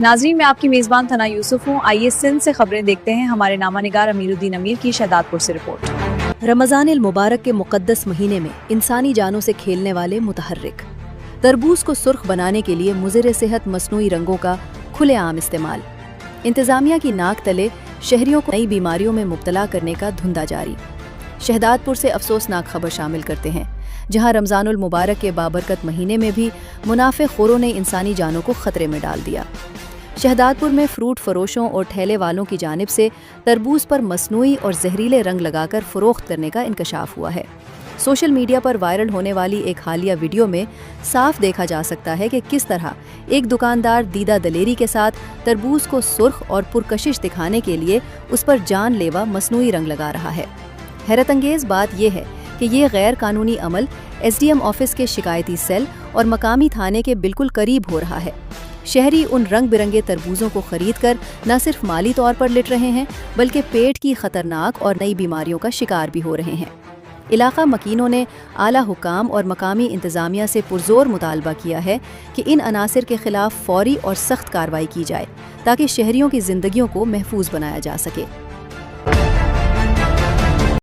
नाज़रीन, मैं आपकी मेज़बान थना यूसुफ हूँ। आइए सिंध से खबरें देखते हैं। हमारे नामा निगार अमीरुद्दीन अमीर की शहदादपुर से रिपोर्ट। रमज़ान मुबारक के मुक़द्दस महीने में इंसानी जानों से खेलने वाले मुतहर्रिक तरबूज को सुर्ख बनाने के लिए मुज़िर सेहत मसनूई रंगों का खुलेआम इस्तेमाल। इंतज़ामिया की नाक तले शहरियों को नई बीमारियों में मुब्तला करने का धुंधा जारी। शहदादपुर से अफसोसनाक खबर शामिल करते हैं, जहां रमज़ानुल मुबारक के बाबरकत महीने में भी मुनाफिखोरों ने इंसानी जानों को खतरे में डाल दिया। शहदादपुर में फ्रूट फरोशों और ठेले वालों की जानिब से तरबूज पर मसनूई और जहरीले रंग लगाकर फ़रोख्त करने का इंकशाफ हुआ है। सोशल मीडिया पर वायरल होने वाली एक हालिया वीडियो में साफ देखा जा सकता है कि किस तरह एक दुकानदार दीदा दलेरी के साथ तरबूज को सुर्ख और पुरकशिश दिखाने के लिए उस पर जानलेवा मसनूई रंग लगा रहा है। हैरत अंगेज़ बात यह है कि ये गैर कानूनी अमल SDM ऑफिस के शिकायती सेल और मकामी थाने के बिल्कुल करीब हो रहा है। शहरी उन रंग बिरंगे तरबूजों को खरीद कर न सिर्फ माली तौर पर लिट रहे हैं, बल्कि पेट की खतरनाक और नई बीमारियों का शिकार भी हो रहे हैं। इलाका मकीनों ने आला हुकाम और मकामी इंतज़ामिया से पुरजोर मुतालबा किया है कि इन अनासिर के खिलाफ फौरी और सख्त कार्रवाई की जाए, ताकि शहरियों की ज़िंदगियों को महफूज बनाया जा सके।